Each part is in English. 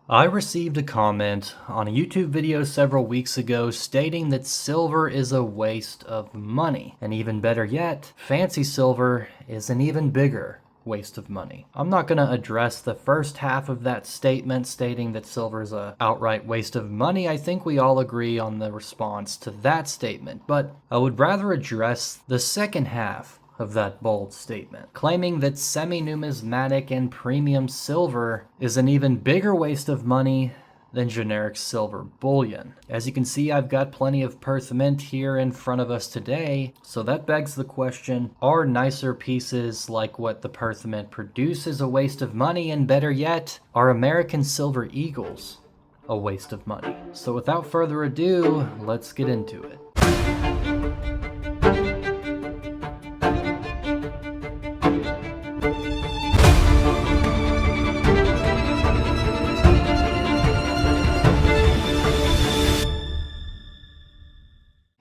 I received a comment on a YouTube video several weeks ago stating that silver is a waste of money. And even better yet, fancy silver is an even bigger waste of money. I'm not going to address the first half of that statement stating that silver is a outright waste of money. I think we all agree on the response to that statement, but I would rather address the second half of that bold statement, claiming that semi-numismatic and premium silver is an even bigger waste of money than generic silver bullion. As you can see, I've got plenty of Perth Mint here in front of us today, so that begs the question, are nicer pieces like what the Perth Mint produces a waste of money, and better yet, are American Silver Eagles a waste of money? So without further ado, let's get into it.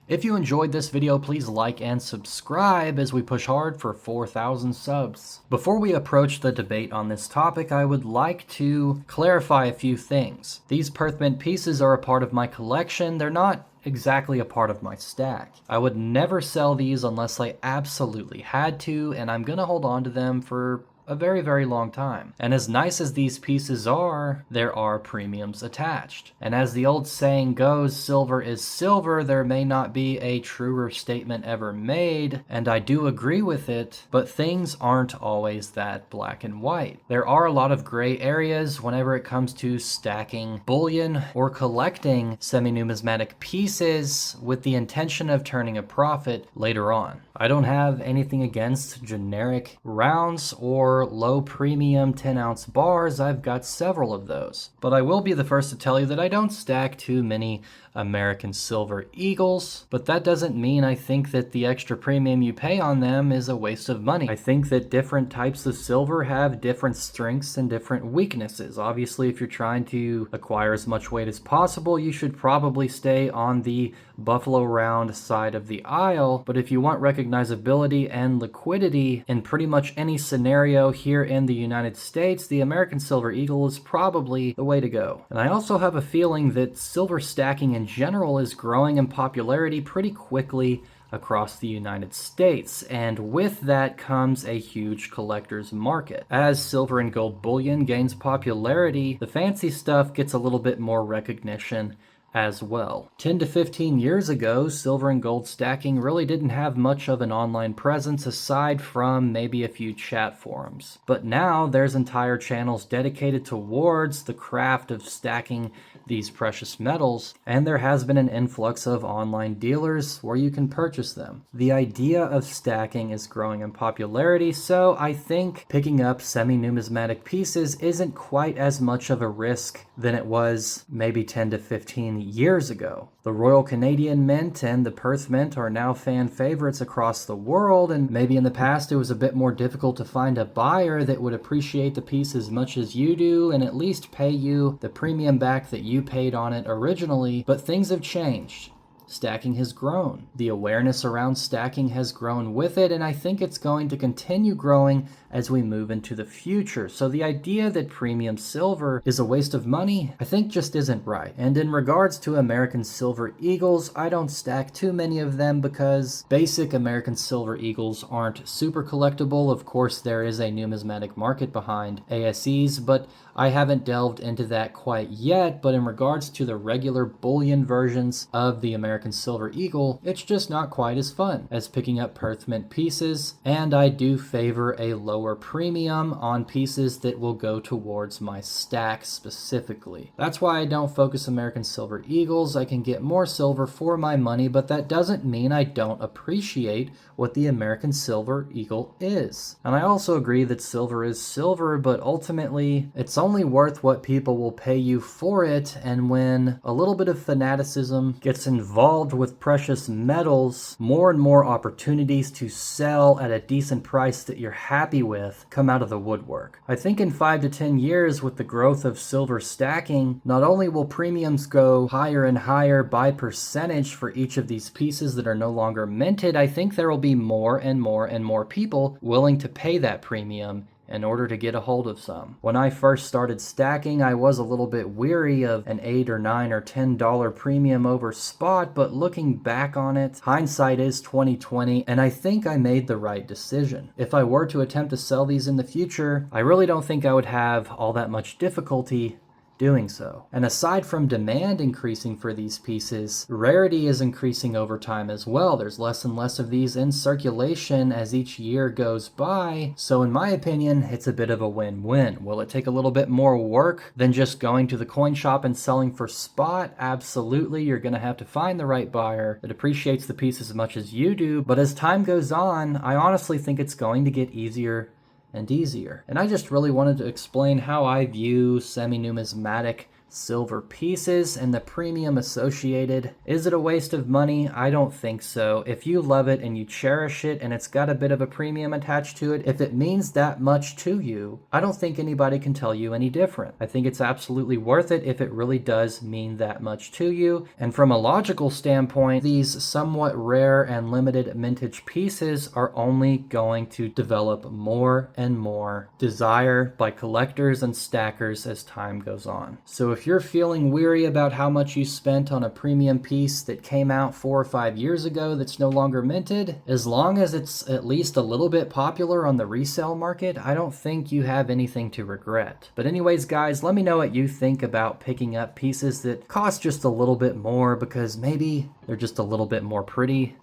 If you enjoyed this video, please like and subscribe as we push hard for 4,000 subs. Before we approach the debate on this topic, I would like to clarify a few things. These Perth Mint pieces are a part of my collection. They're not exactly a part of my stack. I would never sell these unless I absolutely had to, and I'm gonna hold on to them for a very, very long time. And as nice as these pieces are, there are premiums attached. And as the old saying goes, silver is silver. There may not be a truer statement ever made, and I do agree with it, but things aren't always that black and white. There are a lot of gray areas whenever it comes to stacking bullion or collecting semi-numismatic pieces with the intention of turning a profit later on. I don't have anything against generic rounds or low premium 10-ounce bars. I've got several of those. But I will be the first to tell you that I don't stack too many American Silver Eagles, but that doesn't mean I think that the extra premium you pay on them is a waste of money. I think that different types of silver have different strengths and different weaknesses. Obviously, if you're trying to acquire as much weight as possible, you should probably stay on the buffalo round side of the aisle, but if you want recognizability and liquidity in pretty much any scenario here in the United States, the American Silver Eagle is probably the way to go. And I also have a feeling that silver stacking in general is growing in popularity pretty quickly across the United States, and with that comes a huge collector's market. As silver and gold bullion gains popularity, the fancy stuff gets a little bit more recognition as well. 10 to 15 years ago, silver and gold stacking really didn't have much of an online presence aside from maybe a few chat forums. But now there's entire channels dedicated towards the craft of stacking these precious metals, and there has been an influx of online dealers where you can purchase them. The idea of stacking is growing in popularity, so I think picking up semi-numismatic pieces isn't quite as much of a risk than it was maybe 10 to 15 years ago. The Royal Canadian Mint and the Perth Mint are now fan favorites across the world, and maybe in the past it was a bit more difficult to find a buyer that would appreciate the piece as much as you do and at least pay you the premium back that you paid on it originally, but things have changed. Stacking has grown. The awareness around stacking has grown with it, and I think it's going to continue growing as we move into the future. So the idea that premium silver is a waste of money, I think just isn't right. And in regards to American Silver Eagles, I don't stack too many of them because basic American Silver Eagles aren't super collectible. Of course, there is a numismatic market behind ASEs, but I haven't delved into that quite yet. But in regards to the regular bullion versions of the American Silver Eagle, it's just not quite as fun as picking up Perth Mint pieces, and I do favor a lower premium on pieces that will go towards my stack specifically. That's why I don't focus American Silver Eagles. I can get more silver for my money, but that doesn't mean I don't appreciate what the American Silver Eagle is. And I also agree that silver is silver, but ultimately it's only worth what people will pay you for it, and when a little bit of fanaticism gets involved with precious metals, more and more opportunities to sell at a decent price that you're happy with come out of the woodwork. I think in 5 to 10 years, with the growth of silver stacking, not only will premiums go higher and higher by percentage for each of these pieces that are no longer minted, I think there will be more and more and more people willing to pay that premium in order to get a hold of some. When I first started stacking, I was a little bit weary of an $8 or $9 or $10 premium over spot, but looking back on it, hindsight is 20/20, and I think I made the right decision. If I were to attempt to sell these in the future, I really don't think I would have all that much difficulty doing so. And aside from demand increasing for these pieces, rarity is increasing over time as well. There's less and less of these in circulation as each year goes by. So in my opinion, it's a bit of a win-win. Will it take a little bit more work than just going to the coin shop and selling for spot? Absolutely. You're going to have to find the right buyer that appreciates the piece as much as you do. But as time goes on, I honestly think it's going to get easier and easier. And I just really wanted to explain how I view semi-numismatic silver pieces and the premium associated. Is it a waste of money? I don't think so. If you love it and you cherish it and it's got a bit of a premium attached to it, if it means that much to you, I don't think anybody can tell you any different. I think it's absolutely worth it if it really does mean that much to you. And from a logical standpoint, these somewhat rare and limited mintage pieces are only going to develop more and more desire by collectors and stackers as time goes on. So if you're feeling weary about how much you spent on a premium piece that came out 4 or 5 years ago that's no longer minted, as long as it's at least a little bit popular on the resale market, I don't think you have anything to regret. But anyways, guys, let me know what you think about picking up pieces that cost just a little bit more because maybe they're just a little bit more pretty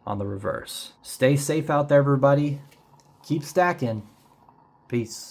on the reverse. Stay safe out there, everybody. Keep stacking. Peace.